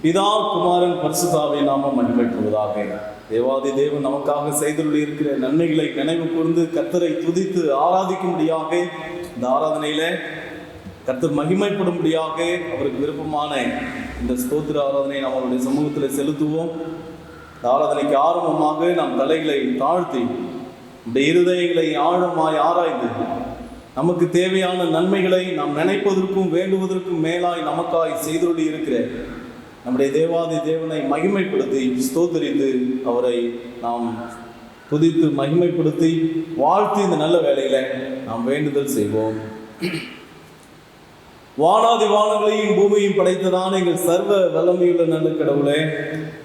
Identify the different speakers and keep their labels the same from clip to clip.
Speaker 1: பிதா குமாரன் பரிசுத்தாவின் நாமம் மகிமைப்படுவதாக. தேவாதி தேவன் நமக்காக செய்துள்ள இருக்கிற நன்மைகளை நினைவு கூர்ந்து கர்த்தரை துதித்து ஆராதிக்கும்படியாக இந்த ஆராதனையில கர்த்தர் மகிமைப்படும்படியாக அவருக்கு விருப்பமான இந்த ஸ்தோத்திர ஆராதனை நாம் அவருடைய சமூகத்தில் செலுத்துவோம். இந்த ஆராதனைக்கு ஆரம்பமாக நாம் தலைகளை தாழ்த்தி இந்த இருதயங்களை ஆழமாய் ஆராய்ந்து நமக்கு தேவையான நன்மைகளை நாம் நினைப்பதற்கும் வேண்டுவதற்கும் மேலாய் நமக்காய் செய்துள்ளி இருக்கிற நம்முடைய தேவாதி தேவனை மகிமைப்படுத்தி ஸ்தோத்திரித்து அவரை நாம் துதித்து மகிமைப்படுத்தி வாழ்த்தி இந்த நல்ல வேலையில நாம் வேண்டுதல் செய்வோம். வானாதி வானங்களையும் பூமியையும் படைத்ததான எங்கள் சர்வ வல்லமையுள்ள நல்ல கடவுளே,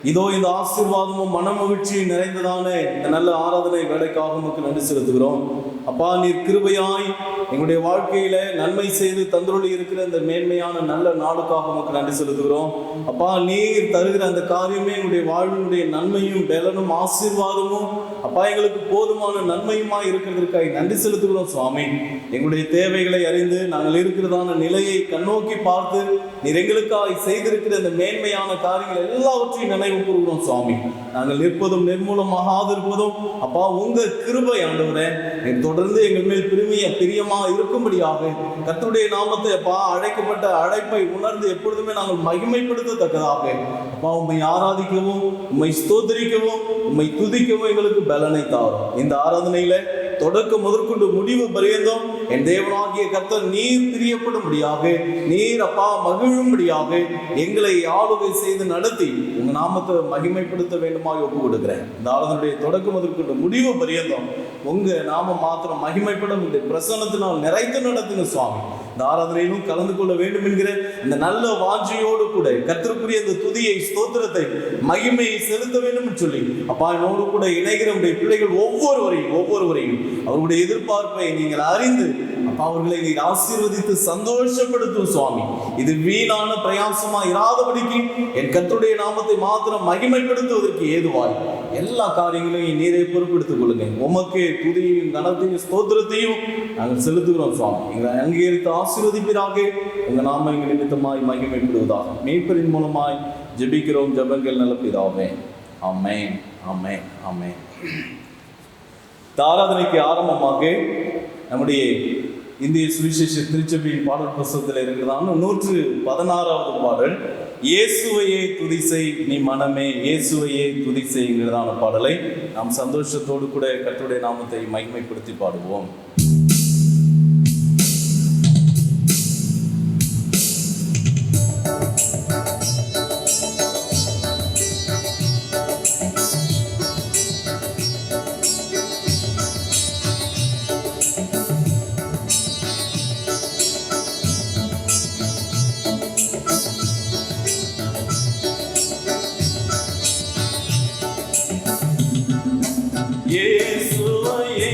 Speaker 1: இதோ இந்த ஆசீர்வாதமும் மனமகிழ்ச்சியும் நிறைந்ததான இந்த நல்ல ஆராதனை வேலைக்காக நமக்கு நன்றி செலுத்துகிறோம். அப்பா, நீர் கிருபையாய் எங்களுடைய வாழ்க்கையில நன்மை செய்து தந்துள்ளி இருக்கிற இந்த மேன்மையான நல்ல நாளுக்காக நமக்கு நன்றி செலுத்துகிறோம். அப்பா, நீர் தருகிற அந்த காரியமே எங்களுடைய வாழ்வினுடைய நன்மையும் பலனும் ஆசீர்வாதமும் அப்பா எங்களுக்கு போதுமான நன்மையுமாய் இருக்கிறதற்காக நன்றி செலுத்துகிறோம் சுவாமி. எங்களுடைய தேவைகளை அறிந்து நாங்கள் இருக்கிறதான நிலையை கண்ணோக்கி பார்த்து நீர் எங்களுக்காக செய்திருக்கிற இந்த மேன்மையான காரியங்கள் எல்லாவற்றையும் நினைவு கூறுகிறோம் சுவாமி. நாங்கள் நிற்பதும் நிர்மூலமாகாதிருப்பதும் அப்பா உங்க கிருபை ஆண்டவரே, தொடர்ந்து எங்கள் மேல் பிரியமா இருக்கும்படியாக கர்த்தருடைய நாமத்தை அப்பா அழைக்கப்பட்ட அழைப்பை உணர்ந்து எப்பொழுதுமே நாங்கள் மகிமைப்படுத்தத்தக்கதாக அப்பா உம்மை ஆராதிக்கவும் உம்மை ஸ்தோத்திரிக்கவும் உம்மை துதிக்கவும் எங்களுக்கு பலனை தாரும். இந்த ஆராதனையில தொடக்கம் முதற்கொண்டு முடிவு பரியந்தம் என் தேவனாகிய கர்த்தர் நீர் பிரியப்படும்படியாக நீர் அப்பா மகிழும்படியாக எங்களை ஆளுகை செய்து நடத்தி உங்க நாமத்தை மகிமைப்படுத்த வேண்டுமாக ஒப்பு கொடுக்கிறேன். இந்த ஆராதனுடைய தொடக்கம் முதற்கொண்டு முடிவு பரியந்தம் உங்க நாமம் மாத்திரம் மகிமைப்படும் இந்த பிரசன்னத்தினால் நிறைத்து நடத்துங்க சுவாமி. இந்த ஆராதனையிலும் கலந்து கொள்ள வேண்டும் என்கிற இந்த நல்ல வாஞ்சையோடு கூட கர்த்தருக்குரிய இந்த துதியை ஸ்தோத்திரத்தை மகிமையை செலுத்த வேண்டும் சொல்லி அப்பா என்னோடு கூட இணைகிற உடைய பிள்ளைகள் ஒவ்வொருவரையும் அவருடைய எதிர்பார்ப்பை நீங்கள் அறிந்து அப்பா அவர்களை நீர் ஆசீர்வதித்து சந்தோஷப்படுத்தும் சுவாமி. இது வீணான பிரயாசமா இராதபடிக்கு என் கர்த்தருடைய நாமத்தை மாத்திரம் மகிமைப்படுத்துவதற்கு ஏதுவாய் எல்லா காரியங்களையும் நீரை பொறுப்பெடுத்துக் கொள்ளுங்க. உமக்கு துதியையும் கனத்தையும் ஸ்தோத்திரத்தையும் நாங்கள் செலுத்துகிறோம் சுவாமி. எங்களை அங்கீகரித்து ஆசீர்வதிப்பீராக. உங்க நாம எங்கள் நிமித்தமாய் மகிமைப்படுவதாக மீட்பரின் மூலமாய் ஜெபிக்கிறோம் ஜெபங்கள் நல்ல பிதாவே. ஆமென், ஆமென், ஆமென். ஆராதனைக்கு ஆரம்பமாக நம்முடைய இந்திய சுவிசேஷ திருச்சபையின் பாடல் புத்தகத்தில் இருக்கிறதான 116வது பாடல் இயேசுவையே துதிசை நீ மனமே இயேசுவையே துதிசைங்கிறதான பாடலை நாம் சந்தோஷத்தோடு கூட கர்த்தருடைய நாமத்தை மகிமைப்படுத்தி பாடுவோம். இயேசுவையே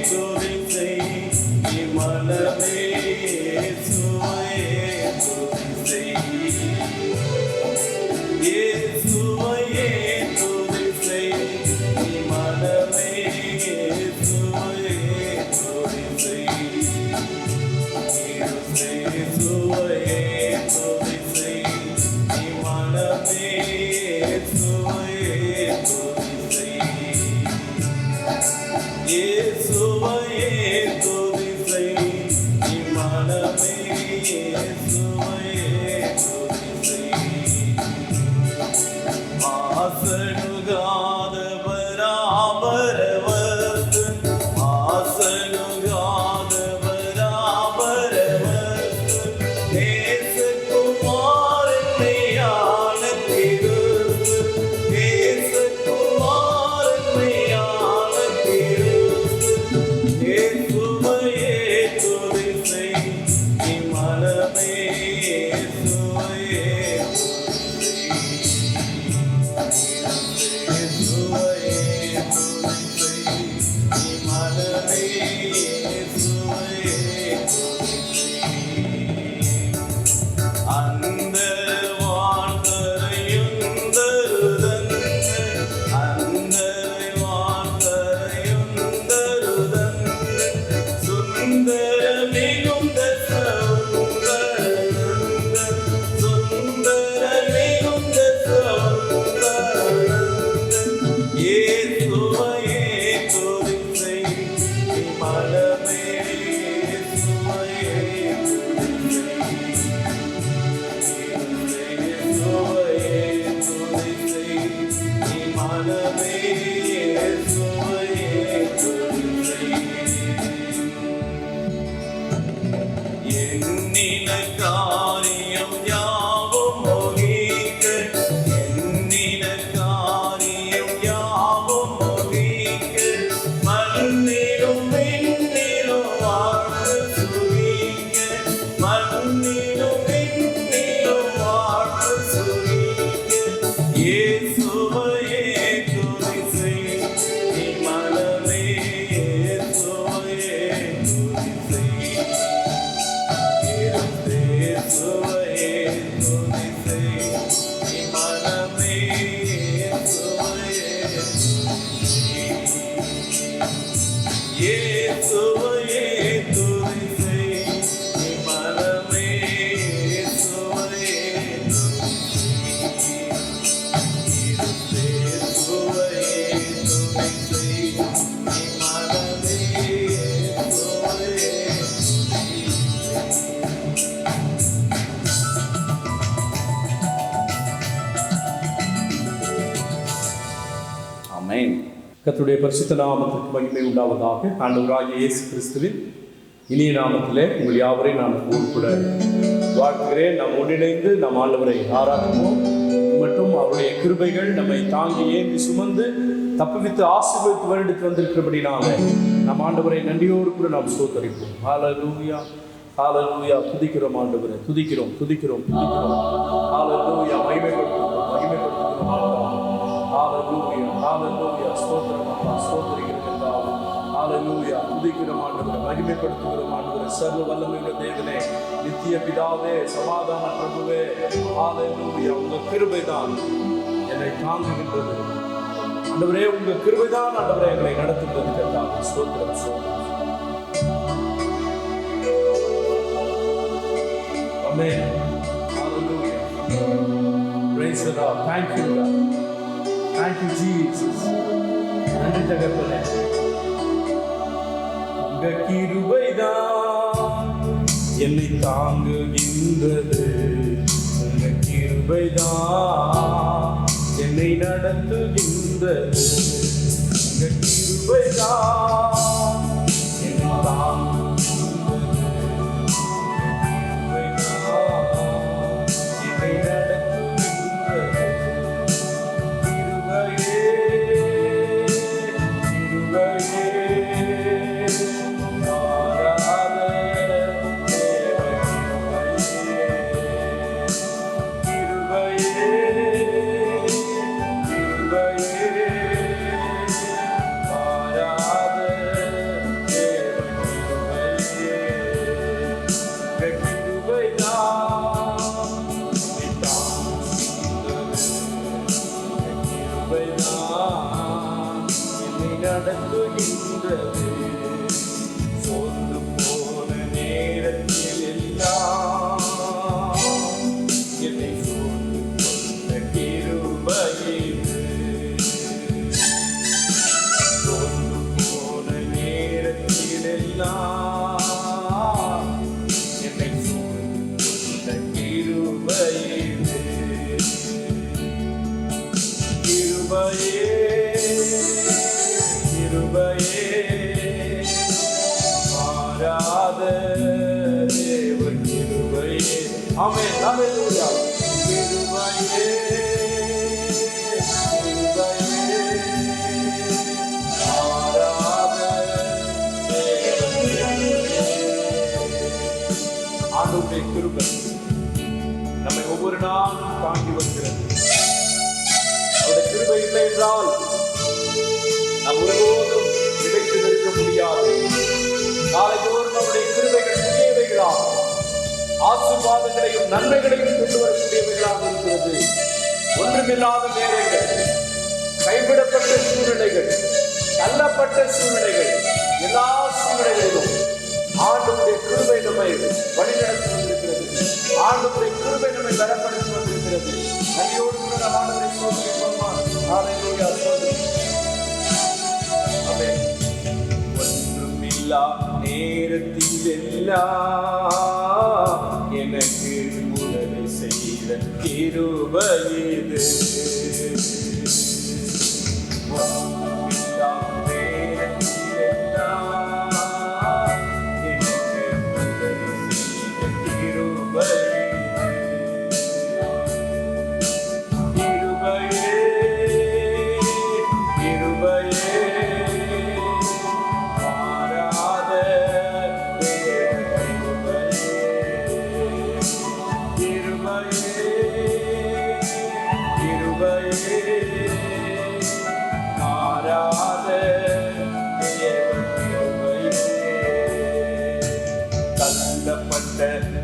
Speaker 1: துதிசை மனமே இயேசுவையே துதி செய். இயேசுவையே துதி செய். நீ மனமே இயேசுவையே துதி செய். எண்ணின காரியம் யாவும் மொழிக்க, எண்ணின காரியம் யாவும் மொழிக்க, மண்ணிலும் விண்ணிலும் வாழ்வு சுரிக்க, மண்ணிலும் விண்ணிலும் வாழ்வு சுரிக்க. இயேசுவையே துதி செய். நீ மனமே இயேசுவையே துதி செய். இயேசுவையே துதி செய். நீ மனமே இயேசுவையே துதி செய். இயேசுவையே துதி செய். நீ மனமே இயேசுவையே துதி செய். இயேசுவையே துதி செய். நீ மனமே இயேசுவையே துதி செய். ஆமென்.
Speaker 2: கர்த்தருடைய பரிசுத்த நாமத்திற்கு மகிமை உண்டாவதாக. ஆண்டவராகிய இயேசு கிறிஸ்துவின் இனிய நாமத்திலே உங்கள் யாவரையும் நான் கூட வாழ்த்துகிறேன். நாம் ஒன்றிணைந்து நாம் ஆண்டவரை ஆராதிப்போம். மற்றும் அவருடைய கிருபைகள் நம்மை தாங்கி ஏந்தி சுமந்து தப்புவித்து ஆசீர்வதித்து வருடத்து வந்திருக்கிறபடினால நம் ஆண்டவரை நன்றியோடு கூட நாம் ஸ்தோத்தரிப்போம். ஹல்லேலூயா, ஹல்லேலூயா. துதிக்கிறோம் ஆண்டவரை, துதிக்கிறோம் துதிக்கிறோம் துதிக்கிறோம். ஹல்லேலூயா. மகிமைப்படுத்துகிறோம் மகிமைப்படுத்துகிறோம். ஹல்லேலூயா, ஹல்லேலூயா. ஸ்தோத்திரம் அப்பா, ஸ்தோத்திரிக்கிறோம் என்றால் ஹல்லேலூயா. துதிக்கிறோம் ஆண்டவரை, மகிமைப்படுத்துகிறோம் ஆண்டவரை. சர்வ வல்லமையுள்ள தேவனே, நித்திய பிதாவே, சமாதான பிரபுவே, ஹல்லேலூயா. உங்கள் கிருபைதான் என்னை தாங்குகின்றது ஆண்டவரே. உங்கள் கிருபைதான் ஆண்டவரே எங்களை நடத்துகிறது கர்த்தாவே. ஸ்தோத்திரம் ஸ்தோத்திரம். ஆமென். ஹல்லேலூயா. Praise the Lord. Thank you God. Thank you Jesus. நன்றி தகப்பனே. உங்க கிருபைதான் என்னை தாங்குகின்றது. உங்க கிருபைதான் என்னை நடத்துகின்றது. உங்க கிருபைதான் என்னை தாங்குகின்றது. என்னை நடத்துகின்றது. கிருபையே கிருபையே மாறாத தேவ கிருபையே. கிருபையே கிருபையே மாறாத தேவ கிருபையே. கிருபைதான் என்னை தாங்குகின்றது. கிருபைதான் என்னை நடத்துகின்றது. சோர்ந்து போன நேரத்தில் எல்லாம் என்னை சூழ்ந்து கொண்ட கிருபை இது. சோர்ந்து போன நேரத்தில் எல்லாம் என்னை சூழ்ந்து கொண்ட கிருபை இது. கிருபையே கிருபையே மாறாத தேவ கிருபையே. ஆமென். ஹல்லேலூயா. கிருபையே கிருபையே மாறாத தேவ கிருபையே. ஆண்டவருடைய கிருபை நம்மை ஒவ்வொரு நாளும் தாங்கி வருகிறது. அவருடைய கிருபை இல்லை என்றால் நாம் ஒருபோதும் நிலைத்து நிற்க முடியாது. நாளைதோறும் நம்முடைய கிருபைகள் புதியவைகளாக, ஆசீர்வாதங்களையும் நன்மைகளையும் கொண்டு வரக்கூடியவைகளாக இருக்கிறது. ஒன்றுமில்லாத நேரங்கள், கைவிடப்பட்ட சூழ்நிலைகள், தள்ளப்பட்ட சூழ்நிலைகள், எல்லா சூழ்நிலைகளிலும் ஆண்டவருடைய கிருபை நம்மை வழிநடத்தி வந்திருக்கிறது. ஆண்டவருடைய கிருபை நம்மை பலப்படுத்தி வந்திருக்கிறது. நன்றியோடு கூட நாம் ஆண்டவரை ஸ்தோத்திரிப்போமா? ஹல்லேலூயா. ஆமென். ஒன்றுமில்லாத இல்லா நேரத்தில் எல்லாம் எனக்கு உதவி செய்த கிருபை இது. ஒன்றுமில்லா நேரத்தில் எல்லாம் எனக்கு உதவி செய்த கிருபை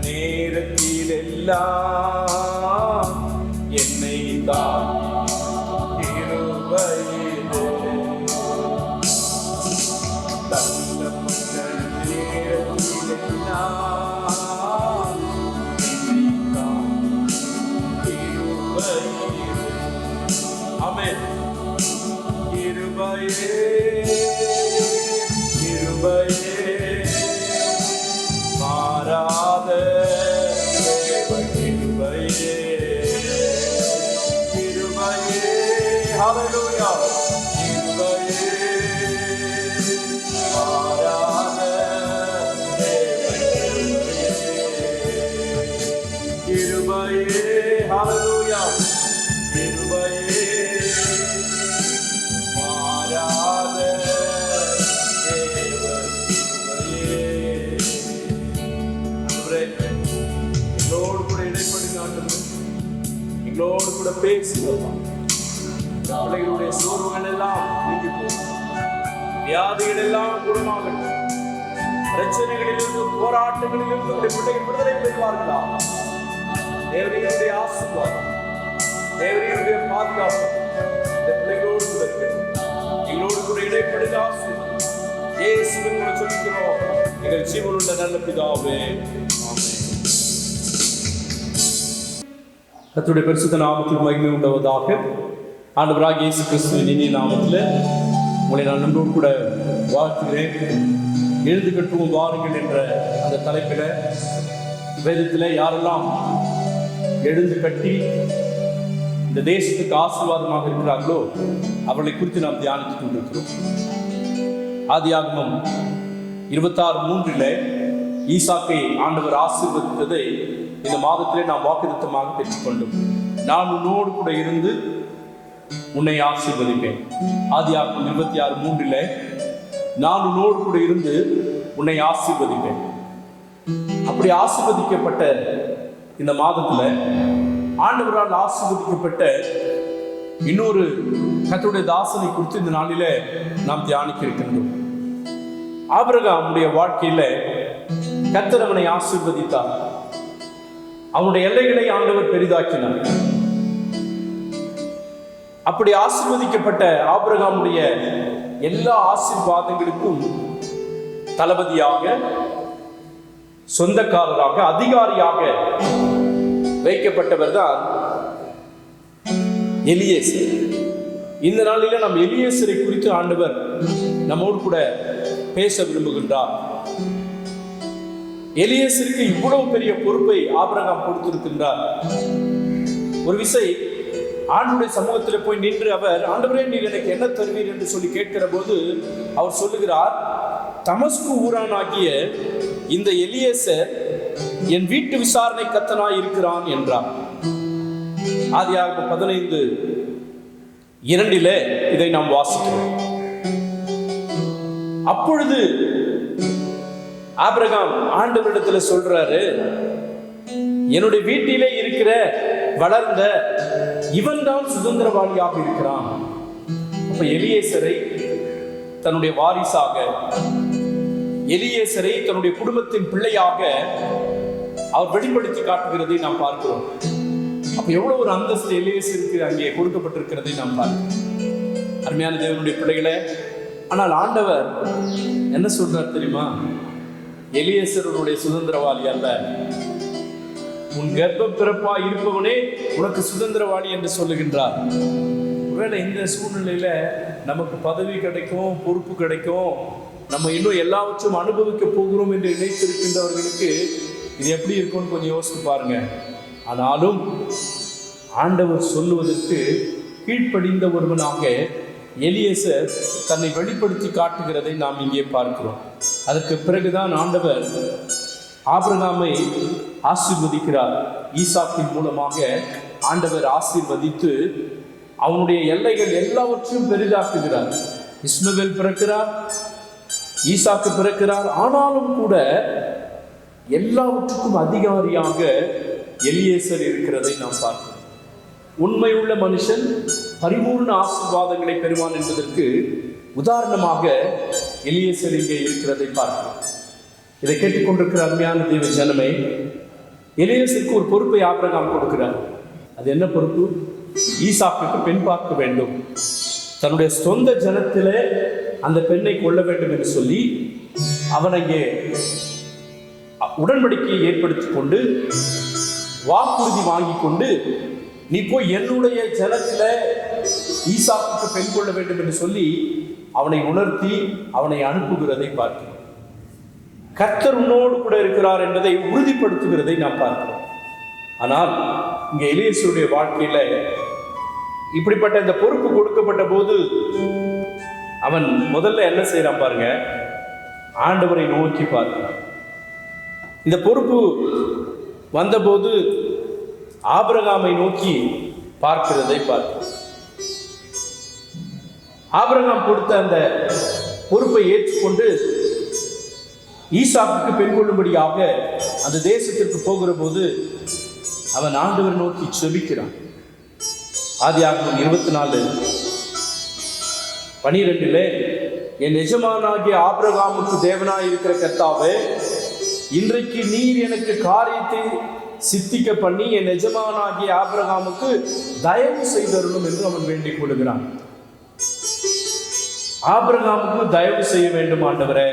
Speaker 2: நேரத்தில் எல்லாம் என்னை தான் கிருபையிலே தள்ளப்பட்ட நேரத்தில் எல்லாம் என்னை தான் கிருபையிலே. ஆமென். கிருபையே கிருபையே மாறாத தேவ கிருபையே கிருபையே. ஹல்லேலூயா. கிருபையே மாறாத தேவ கிருபையே கிருபையே. ஹல்லேலூயா. கிருபையே மாறாத தேவ கிருபையே. எங்களோடு கூட இடைப்படுங்க ஆண்டவரே, எங்களோடு கூட பேசுகிறோம். பிள்ளைகளுடைய சோர்வுகள் எல்லாம் நீங்கி போகும், வியாதிகள் எல்லாம் குணமாகட்டும், பிரச்சனைகளிலிருந்து போராட்டங்களிலிருந்து பிள்ளைகள் விடுதலை பெறுவார்களா? தேவனுடைய ஆசீர்வாதம், தேவனுடைய பாதுகாப்பு இந்த பிள்ளைகளோடு கூட இருக்கிறது. எங்களோடு கூட இடைப்படுங்க ஆசீர்வாதம். இயேசுவின் மூலம் சொல்கிறோம் எங்கள் ஜீவனுள்ள நல்ல பிதாவே. கர்த்தருடைய பரிசுத்த நாமத்தில் மகிமை உண்டாவதாக. ஆண்டவராகிய இயேசு கிறிஸ்துவின் இனிய நாமத்தில் உங்களை நான் நன்றோடு கூட வாழ்த்துகிறேன். எழுந்து கட்டுவோம் வாருங்கள் என்ற அந்த தலைப்பில் வேதத்தில் யாரெல்லாம் எழுந்து கட்டி இந்த தேசத்துக்கு ஆசீர்வாதமாக இருக்கிறார்களோ அவர்களை குறித்து நாம் தியானித்துக் கொண்டிருக்கிறோம். ஆதியாகமம் 26:3 ஈசாக்கை ஆண்டவர் ஆசீர்வதித்ததை இந்த மாதத்திலே நாம் வாக்குத்தத்தமாக பெற்றுக்கொண்டோம். நான் உன்னோடு கூட இருந்து உன்னை ஆசீர்வதிப்பேன். ஆதியாகமம் 26:3 நான் உன்னோடு கூட இருந்து உன்னை ஆசீர்வதிப்பேன். அப்படி ஆசீர்வதிக்கப்பட்ட இந்த மாதத்துல ஆண்டவரால் ஆசீர்வதிக்கப்பட்ட இன்னொரு கர்த்தருடைய தாசனை குறித்து இந்த நாளில நாம் தியானிக்க இருக்கின்றோம். ஆபிரகாமுடைய வாழ்க்கையில கர்த்தர் அவனை ஆசீர்வதித்தார். அவனுடைய எல்லைகளை ஆண்டவர் பெரிதாக்கினார். அப்படி ஆசீர்வதிக்கப்பட்ட ஆபிரகாமுடைய எல்லா ஆசீர்வாதங்களுக்கும் தளபதியாக, சொந்தக்காரராக, அதிகாரியாக வைக்கப்பட்டவர் தான் எலியேசர். இந்த நாளில நாம் எலியேசரை குறித்து ஆண்டவர் நம்மோடு கூட பேச விரும்புகின்றார். எலியேசருக்கு இவ்வளவு பெரிய பொறுப்பை ஆபிரகாம் கொடுத்திருக்கின்றார். ஒரு விசை ஆண்டவருடைய சமூகத்தில் போய் நின்று அவர், ஆண்டவரே நீர் எனக்கு என்ன தருவீர் என்று சொல்லி கேட்கிற போது அவர் சொல்லுகிறார், தமஸ்கு ஊரானாகிய இந்த எலியேசர் என் வீட்டு விசாரணை கர்த்தனாய் இருக்கிறான் என்றார். ஆதியாகமம் 15:2 இதை நாம் வாசிக்கிறோம். அப்பொழுது ஆபிரகாம் ஆண்டவரிடத்துல சொல்றாரு, என்னுடைய வீட்டிலே இருக்கிற வளர்ந்த இவன் தான் சுதந்திரவாளியாக இருக்கிறான். அப்ப எலியேசரை தன்னுடைய வாரிசாக, எலியேசரை தன்னுடைய குடும்பத்தின் பிள்ளையாக அவர் வெளிப்படுத்தி காட்டுகிறதை நாம் பார்க்கிறோம். அப்ப எவ்வளவு ஒரு அந்தஸ்து எலியேசருக்கு அங்கே கொடுக்கப்பட்டிருக்கிறதை நாம் பார்க்கிறோம். அருமையான தேவனுடைய பிள்ளைகளே, ஆனால் ஆண்டவர் என்ன சொல்றார் தெரியுமா? எலியேசருடைய சுதந்திரவாளி அல்ல, உன் கர்ப்ப பிறப்பா இருப்பவனே உனக்கு சுதந்திரவாளி என்று சொல்லுகின்றார். ஒருவேளை இந்த சூழ்நிலையில நமக்கு பதவி கிடைக்கும், பொறுப்பு கிடைக்கும், நம்ம இன்னும் எல்லாவற்றும் அனுபவிக்க போகிறோம் என்று நினைத்திருக்கின்றவர்களுக்கு இது எப்படி இருக்கும்னு கொஞ்சம் யோசித்து பாருங்க. ஆனாலும் ஆண்டவர் சொல்லுவதற்கு கீழ்ப்படிந்த ஒருவனாக எலியேசர் தன்னை வெளிப்படுத்தி காட்டுகிறதை நாம் இங்கே பார்க்கிறோம். அதற்கு பிறகுதான் ஆண்டவர் ஆபிரகாமை ஆசீர்வதிக்கிறார். ஈசாக்கின் மூலமாக ஆண்டவர் ஆசீர்வதித்து அவனுடைய எல்லைகள் எல்லாவற்றையும் பெரிதாக்குகிறார். இஸ்மவேல் பிறக்கிறார், ஈசாக்கு பிறக்கிறார். ஆனாலும் கூட எல்லாவற்றுக்கும் அதிகாரியாக எலியேசர் இருக்கிறதை நாம் பார்க்கிறோம். உண்மையுள்ள மனுஷன் பரிபூர்ண ஆசீர்வாதங்களை பெறுவான் என்பதற்கு உதாரணமாக எலியேசர் இங்கே இருக்கிறதை பார்க்கிறோம். இதை கேட்டுக்கொண்டிருக்கிற அருமையான தேவ ஜனமே, எலியேசருக்கு ஒரு பொறுப்பை ஆபிரகாம் கொடுக்கிறார். அது என்ன பொறுப்பு? ஈசாக்குக்கு பெண் பார்க்க வேண்டும். தன்னுடைய சொந்த ஜனத்திலே அந்த பெண்ணை கொள்ள வேண்டும் என்று சொல்லி அவன் அங்கே உடன்படிக்கையை ஏற்படுத்தி கொண்டு வாக்குறுதி வாங்கி கொண்டு, நீ போய் என்னுடைய ஜனத்தில ஈசாக்குக்கு பெண் கொள்ள வேண்டும் என்று சொல்லி அவனை உணர்த்தி அவனை அனுப்புகிறதை பார்க்கிறோம். கர்த்தர் உன்னோடு கூட இருக்கிறார் என்பதை உறுதிப்படுத்துகிறதை நாம் பார்க்கிறோம். ஆனால் இங்க எலியேசருடைய வாழ்க்கையில இப்படிப்பட்ட இந்த பொறுப்பு கொடுக்கப்பட்ட போது அவன் முதல்ல என்ன செய்யறான் பாருங்க, ஆண்டவரை நோக்கி பார்க்கிறான். இந்த பொறுப்பு வந்தபோது ஆபிரகாமை நோக்கி பார்க்கிறதை பார்க்கிறோம். ஆபிரகாம் கொடுத்த அந்த பொறுப்பை ஏற்றுக்கொண்டு ஈசாக்குக்கு பெண் கொள்ளும்படியாக அந்த தேசத்திற்கு போகிற போது அவன் ஆண்டவர் நோக்கி செபிக்கிறான். ஆதியாகமம் 24:12 என் எஜமானாகிய ஆபிரகாமுக்கு தேவனாய் இருக்கிற கர்த்தாவே, இன்றைக்கு நீர் எனக்கு காரியத்தை சித்திக்க பண்ணி என் எஜமானாகிய ஆபிரகாமுக்கு தயவு செய்தருளும் என்று அவன் வேண்டிக் கொள்கிறான். ஆபிரகாமுக்கு தயவு செய்ய வேண்டும் ஆண்டவரே,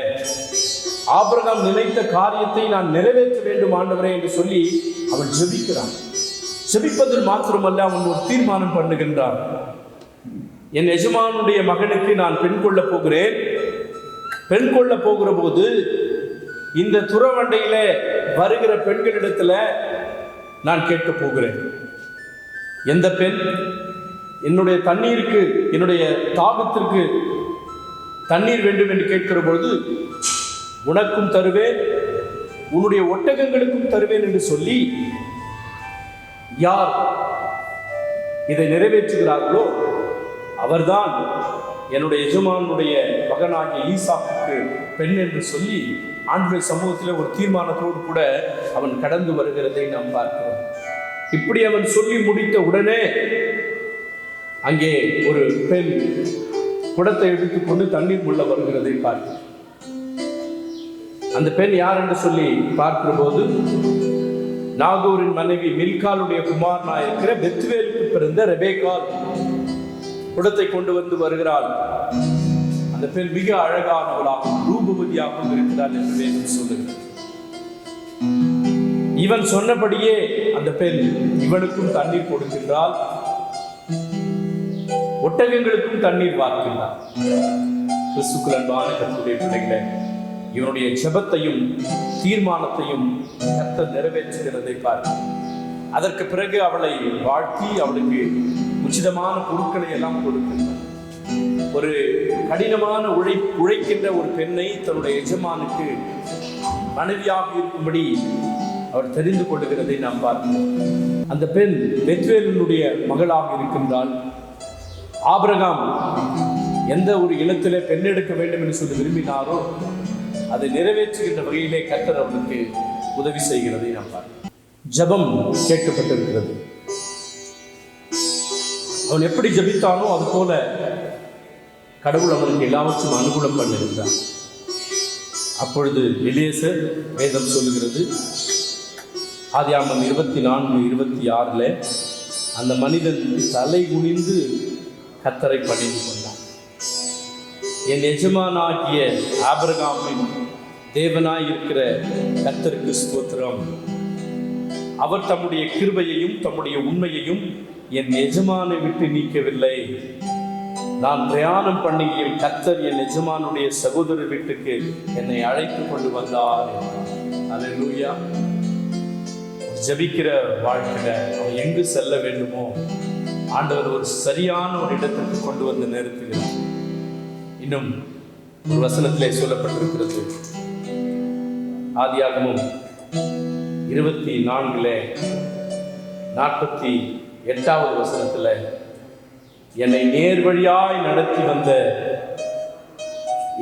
Speaker 2: ஆபிரகாம் நினைத்த காரியத்தை நான் நிறைவேற்ற வேண்டும் ஆண்டவரே என்று சொல்லி அவன் ஜெபிக்கிறான். ஜெபிப்பதில் மாத்திரமல்ல, அவன் ஒரு தீர்மானம் பண்ணுகின்றான். என் எஜமானுடைய மகனுக்கு நான் பெண் கொள்ள போகிறேன். பெண் கொள்ள போகிற போது இந்த துறவண்டையில வருகிற பெண்களிடத்துல நான் கேட்க போகிறேன். எந்த பெண் என்னுடைய தண்ணீருக்கு, என்னுடைய தாகத்திற்கு தண்ணீர் வேண்டும் என்று கேட்கிற பொழுது உனக்கும் தருவேன், உன்னுடைய ஒட்டகங்களுக்கும் தருவேன் என்று சொல்லி யார் இதை நிறைவேற்றுகிறார்களோ அவர்தான் என்னுடைய எஜமானுடைய மகனாகிய ஈசாக்குக்கு பெண் என்று சொல்லி ஆண்டவருடைய சமூகத்தில் ஒரு தீர்மானத்தோடு கூட அவன் கடந்து வருகிறதை நாம் பார்க்கிறோம். இப்படி அவன் சொல்லி முடித்த உடனே அங்கே ஒரு பெண் குடத்தை எடுத்துக்கொண்டு தண்ணீர் உள்ள வருகிறதை பார்க்கிறோம். அந்த பெண் யார் என்று சொல்லி பார்க்கிற போது நாகூரின் மனைவி மில்காலுடைய குமாரனாக இருக்கிற பெத்வேலுக்கு பிறந்த ரெபேக்காள் குடத்தை கொண்டு வந்து வருகிறாள். அந்த பெண் மிக அழகானவளாகவும் ரூபவதியாகவும் இருக்கிறாள் என்று வேதம் சொல்லுகிறது. இவன் சொன்னபடியே அந்த பெண் இவனுக்கும் தண்ணீர் கொடுக்கின்றாள், ஒட்டகங்களுக்கும் தண்ணீர் வார்க்கின்றாள். கிறிஸ்துக்குள் அன்பான கர்த்தருடைய பிள்ளைகளே, இவனுடைய ஜெபத்தையும் தீர்மானத்தையும் கர்த்தர் நிறைவேற்றுகிறதை பார்க்கிறோம். அதற்கு பிறகு அவளை வாழ்த்தி அவளுக்கு உச்சிதமான பொருட்களை எல்லாம் கொடுக்கின்றார். ஒரு கடினமான உழைக்கின்ற ஒரு பெண்ணை தன்னுடைய எஜமானுக்கு மனைவியாக இருக்கும்படி அவர் தெரிந்து கொள்ளுகிறதை நாம் பார்க்கிறோம். அந்த பெண் பெத்வேலினுடைய மகளாக இருக்கின்றாள். ஆபிரகாம் எந்த ஒரு இனத்திலே பெண் எடுக்க வேண்டும் என்று சொல்லி விரும்பினாரோ அதை நிறைவேற்றுகின்ற வகையிலே கர்த்தர் அவனுக்கு உதவி செய்கிறதை நாம் பார்க்கிறோம். ஜெபம் கேட்கப்பட்டிருக்கிறது. அவன் எப்படி ஜெபித்தானோ அது போல கடவுள் அவனுக்கு எல்லாவற்றும் அனுகூலம் பண்ணிருந்தார். அப்பொழுது எலியேசர் வேதம் சொல்லுகிறது, ஆதியாகமம் 24:26 அந்த மனிதன் தலை குனிந்து கர்த்தரை பணிந்து கொண்டான். என் எஜமானாகிய ஆபிரகாமின் தேவனாய் இருக்கிற கர்த்தருக்கு ஸ்தோத்திரம். அவர் தம்முடைய கிருபையையும் தம்முடைய உண்மையையும் என் எஜமானை விட்டு நீக்கவில்லை. நான் பிரயாணம் பண்ணுகையில் கர்த்தர் என் எஜமானுடைய சகோதரர் வீட்டுக்கு என்னை அழைத்து கொண்டு வந்தார். அல்லேலூயா. ஜெபிக்கிற வாழ்க்கையில அவன் எங்கு செல்ல வேண்டுமோ ஆண்டவர் ஒரு சரியான ஒரு இடத்திற்கு கொண்டு வந்து நிறுத்துகிறார். இன்னும் ஒரு வசனத்திலே சொல்லப்பட்டிருக்கிறது, ஆதியாகமம் 24:48 வசனத்துல, என்னை நேர்வழியாய் நடத்தி வந்த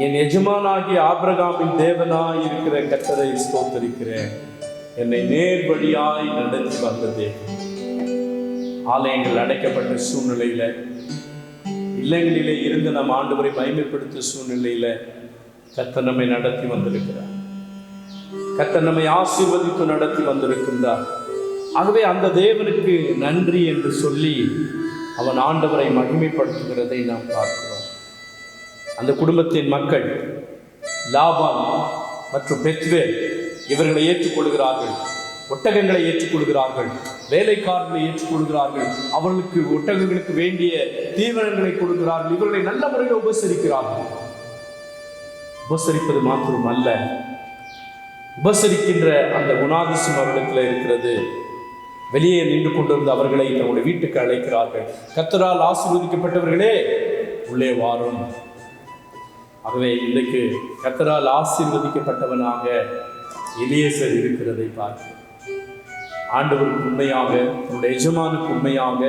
Speaker 2: என் எஜமானாகிய ஆபிரகாமின் தேவனாய் இருக்கிற கர்த்தரை ஸ்தோத்திரிக்கிறேன். என்னை நேர்வழியாய் நடத்தி வந்த தேவன். ஆலயங்கள் அடைக்கப்பட்ட சூழ்நிலையில, இல்லங்களிலே இருந்து நம் ஆண்டவரை மகிமைப்படுத்த சூழ்நிலையில கர்த்தர் நம்மை நடத்தி வந்திருக்கிறார். கர்த்தர் நம்மை ஆசீர்வதித்து நடத்தி வந்திருக்கின்றார். ஆகவே அந்த தேவனுக்கு நன்றி என்று சொல்லி அவன் ஆண்டவரை மகிமைப்படுத்துகிறதை நாம் பார்க்கிறோம். அந்த குடும்பத்தின் மக்கள் லாபான் மற்றும் பெத்வேல் இவர்களை ஏற்றுக்கொள்கிறார்கள். ஒட்டகங்களை ஏற்றுக்கொள்கிறார்கள், வேலைக்காரர்களை ஏற்றுக்கொள்கிறார்கள், அவர்களுக்கு ஒட்டகங்களுக்கு வேண்டிய தீவனங்களை கொடுக்கிறார்கள், இவர்களை நல்ல முறையில் உபசரிக்கிறார்கள். உபசரிப்பது மாத்திரம் அல்ல, உபசரிக்கின்ற அந்த குணாதிசயம் அவர்களிடத்தில் இருக்கிறது. வெளியே நின்று கொண்டிருந்த அவர்களை தங்களுடைய வீட்டுக்கு அழைக்கிறார்கள். கர்த்தரால் ஆசீர்வதிக்கப்பட்டவர்களே உள்ளே வாரும். ஆகவே இன்றைக்கு கர்த்தரால் ஆசீர்வதிக்கப்பட்டவனாக எலியேசர் இருக்கிறதை பார்க்கிறோம். ஆண்டவருக்கு உண்மையாக, தன்னுடைய எஜமானுக்கு உண்மையாக,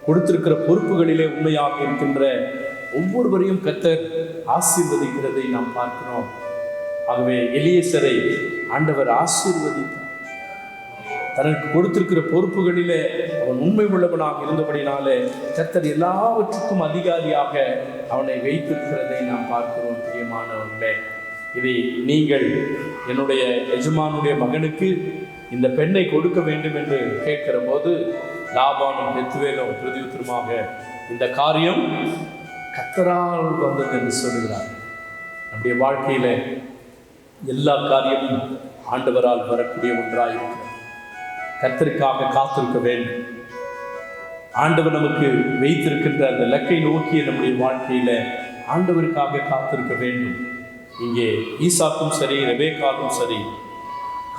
Speaker 2: கொடுத்திருக்கிற பொறுப்புகளிலே உண்மையாக இருக்கின்ற ஒவ்வொருவரையும் கர்த்தர் ஆசீர்வதிக்கிறதை நாம் பார்க்கிறோம். ஆகவே எலியேசரை ஆண்டவர் ஆசீர்வதித்தார். தனக்கு கொடுத்திருக்கிற பொறுப்புகளிலே அவன் உண்மை உள்ளவனாக இருந்தபடினாலே கர்த்தர் எல்லாவற்றுக்கும் அதிகாரியாக அவனை வைத்திருக்கிறதை நாம் பார்க்கிறோம். பிரியமானவர்களே, இதை நீங்கள் என்னுடைய எஜமானுடைய மகனுக்கு இந்த பெண்ணை கொடுக்க வேண்டும் என்று கேட்கிற போது லாபானும் பெத்துவேலும் பிரதியுத்தரமாக இந்த காரியம் கர்த்தரால் வந்தது என்று சொல்கிறார். நம்முடைய வாழ்க்கையில எல்லா காரியமும் ஆண்டவரால் வரக்கூடிய ஒன்றாயிருக்கிறது. கர்த்தருக்காக காத்திருக்க வேண்டும். ஆண்டவர் நமக்கு வைத்திருக்கின்ற அந்த இலக்கை நோக்கிய நம்முடைய வாழ்க்கையில ஆண்டவருக்காக காத்திருக்க வேண்டும். இங்கே ஈசாக்கும் சரி, ரெபேக்காவும் சரி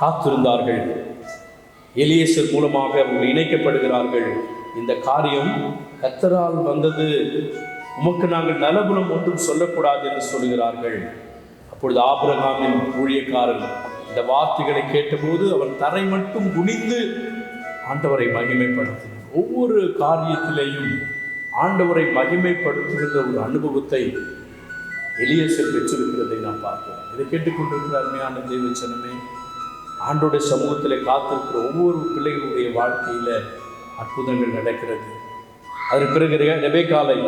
Speaker 2: காத்திருந்தார்கள். எலியேசர் மூலமாக அவர்கள் இணைக்கப்படுகிறார்கள். இந்த காரியம் கர்த்தரால் வந்தது, உமக்கு நாங்கள் நலகுணம் ஒன்றும் சொல்லக்கூடாது என்று சொல்கிறார்கள். அப்பொழுது ஆபிரகாமின் ஊழியக்காரன் இந்த வார்த்தைகளை கேட்டபோது அவன் தரை மட்டும் குனிந்து ஆண்டவரை மகிமைப்படுத்தினார். ஒவ்வொரு காரியத்திலேயும் ஆண்டவரை மகிமைப்படுத்துகின்ற ஒரு அனுபவத்தை எலியேசர் பெற்றிருக்கிறதை நாம் பார்க்கிறோம். இதை கேட்டுக்கொண்டிருக்கிற அருமையான தேவச்சனமே, ஆண்டோடைய சமூகத்திலே காத்திருக்கிற ஒவ்வொரு பிள்ளைகளுடைய வாழ்க்கையில அற்புதங்கள் நடக்கிறது. அதற்கு பிறகு ரெபேக்காளை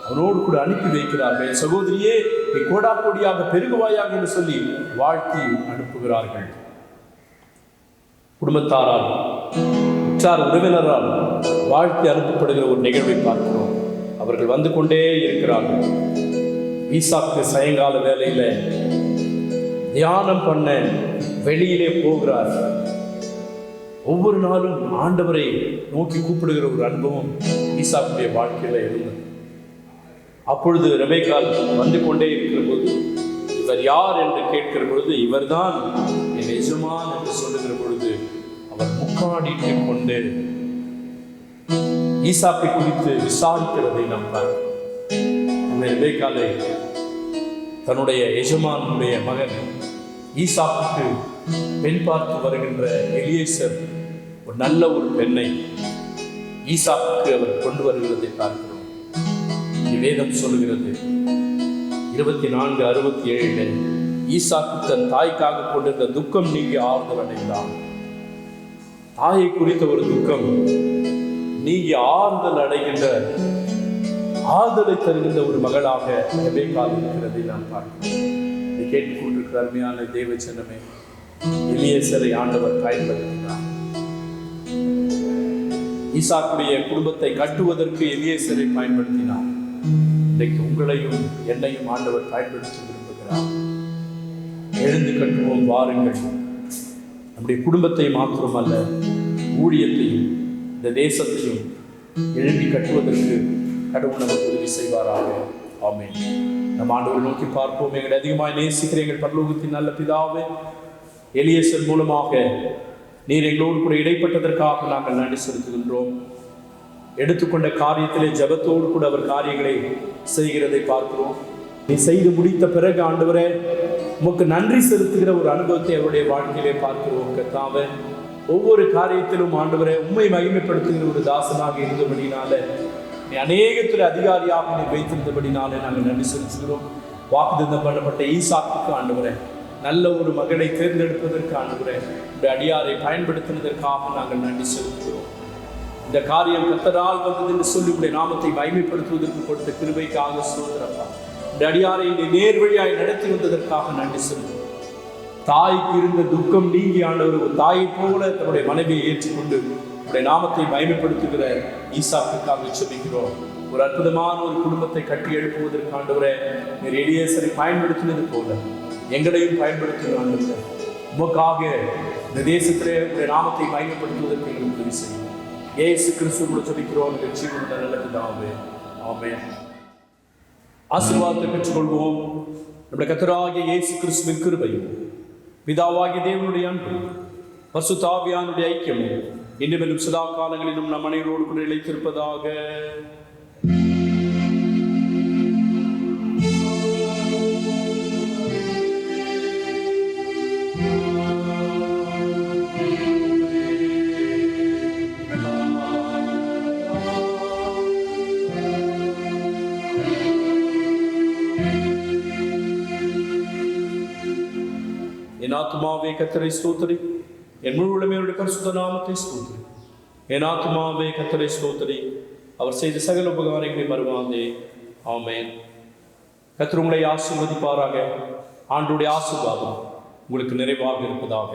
Speaker 2: அவனோடு கூட அனுப்பி வைக்கிறார்கள். சகோதரியே, நீ கோடா கோடியாக பெருகுவாயாக என்று சொல்லி வாழ்த்தி அனுப்புகிறார்கள். குடும்பத்தாரால், உற்றார் உறவினரால் வாழ்த்தி அனுப்பப்படுகிற ஒரு நிகழ்வை பார்க்கிறோம். அவர்கள் வந்து கொண்டே இருக்கிறார்கள். ஈசாக்கு சாயங்கால வேலையில தியானம் பண்ண வெளியிலே போகிறார். ஒவ்வொரு நாளும் ஆண்டவரை நோக்கி கூப்பிடுகிற ஒரு அனுபவம் ஈசாக்குடைய வாழ்க்கையில இருந்தது. அப்பொழுது ரெபேக்காள் வந்து கொண்டே இருக்கிற போது இவர் யார் என்று கேட்கிற பொழுது இவர்தான் என் எஜமான் என்று சொல்லுகிற பொழுது அவர் முக்காடிட்டு கொண்டு ஈசாக்கை குறித்து விசாரிக்கிறதை நாம் பார்க்கிறோம். அந்த ரெபேக்காளை தன்னுடைய எஜமானுடைய மகன் ஈசாக்குக்கு பெண் பார்த்து வருகின்ற எலியேசர் ஒரு நல்ல ஒரு பெண்ணை ஈசாக்குக்கு அவர் கொண்டு வருகிறதை பார்க்கிறோம். வேதம் சொல்லுகிறது 24:67 ஈசாக்கு தன் தாய்க்காக கொண்டிருந்த துக்கம் நீங்கி ஆறுதல் அடைந்தான். தாயை குறித்த ஒரு துக்கம் நீங்கி ஆறுதல் அடைகின்ற, ஆறுதலை தருகின்ற ஒரு மகளாக ரெபேக்காள் இருக்கிறதை நாம் பார்க்கிறோம். இதை கேட்டுக்கொண்டிருக்கிற அருமையான தேவச்சனமே, எலியேசரை ஆண்டவர் பயன்படுத்தினார். ஈசாக்குடைய குடும்பத்தை கட்டுவதற்கு எலியேசரை பயன்படுத்தினார். இன்றைக்கு உங்களையும் என்னையும் ஆண்டவர் பயன்படுத்தி விரும்புகிறார். எழுந்து கட்டுவோம் வாருங்கள். நம்முடைய குடும்பத்தை மாத்திரமல்ல, ஊழியத்தையும் இந்த தேசத்தையும் எழுப்பி கட்டுவதற்கு கடவுள் நமக்கு உதவி செய்வாராக. ஆமென். நம் ஆண்டவரை நோக்கி பார்ப்போம். எங்களை அதிகமாக நேசிக்கிற எங்கள் பரலோகத்தின் நல்ல பிதாவே, எலியேசர் மூலமாக நீர் எங்களோடு கூட இடைப்பட்டதற்காக நாங்கள் நன்றி செலுத்துகின்றோம். எடுத்துக்கொண்ட காரியத்திலே ஜெபத்தோடு கூட அவர் காரியங்களை செய்கிறதை பார்க்கிறோம். நீ செய்து முடித்த பிறகு ஆண்டவரே உமக்கு நன்றி செலுத்துகிற ஒரு அனுபவத்தை அவருடைய வாழ்க்கையிலே பார்க்கிறோம். கர்த்தாவே, ஒவ்வொரு காரியத்திலும் ஆண்டவரே உம்மை மகிமைப்படுத்துகிற ஒரு தாசனாக இருந்தபடினால, நீ அநேகத்தில் அதிகாரியாக நீ வைத்திருந்தபடினாலே நாங்கள் நன்றி செலுத்துகிறோம். வாக்குத்தத்தம் பண்ணப்பட்ட ஈசாக்குக்கு ஆண்டவரே நல்ல ஒரு மகனை தேர்ந்தெடுப்பதற்கு ஆண்டவரே இந்த அடியாரை பயன்படுத்தினதற்காக நாங்கள் நன்றி செலுத்துகிறோம். இந்த காரியம் கர்த்தரால் வந்தது என்று சொல்லி உடைய நாமத்தை மகிமைப்படுத்துவதற்கு கொடுத்த கிருபைக்காக ஸ்தோத்திரப்பா. இந்த அடியாரை நீ நேர்வழியாய் நடத்தி வந்ததற்காக நன்றி செலுத்துகிறோம். தாய்க்கு இருந்த துக்கம் நீங்கி ஆண்டவர் ஒரு தாயை போல தன்னுடைய மனைவியை ஏற்றுக்கொண்டு உடைய நாமத்தை மகிமைப்படுத்துகிற ஈசாக்குக்காக செபிக்கிறோம். ஒரு அற்புதமான ஒரு குடும்பத்தை கட்டி எழுப்புவதற்கு ஆண்டவரே நீர் எலியேசரை பயன்படுத்தினது போல எங்களையும் பயன்படுத்தின ஆண்டவரே, உமக்காக இந்த தேசத்திலே உடைய நாமத்தை மகிமைப்படுத்துவதற்கு எங்களுக்கு உதவி செய்யும். இயேசு கிறிஸ்துவோடு ஜெபிக்கிறோம் எங்கள் ஜீவனுள்ள நல்ல பிதாவே. ஆமென். ஆசீர்வாதத்தை பெற்றுக்கொள்வோம். நம்முடைய கர்த்தராகிய இயேசு கிறிஸ்துவின் கிருபையும் பிதாவாகிய தேவனுடைய அன்பும் பரிசுத்த ஆவியானுடைய ஐக்கியமும் இன்றும் சதா காலங்களிலும் நம் அனைவரோடு கூட நிலைத்திருப்பதாக. என் ஆத்துமாவே கர்த்தரை ஸ்தோத்திரி, என் முழு உள்ளமையுடைய பரிசுத்த நாமத்தை ஸ்தோத்திரி. என் ஆத்துமாவே கர்த்தரை ஸ்தோத்திரி, அவர் செய்த சகல உபகாரங்களை மறவாதே. ஆமென். கர்த்தர் உங்களை ஆசீர்வதிப்பாராக. ஆண்டவருடைய ஆசீர்வாதம் உங்களுக்கு நிறைவாக இருப்பதாக.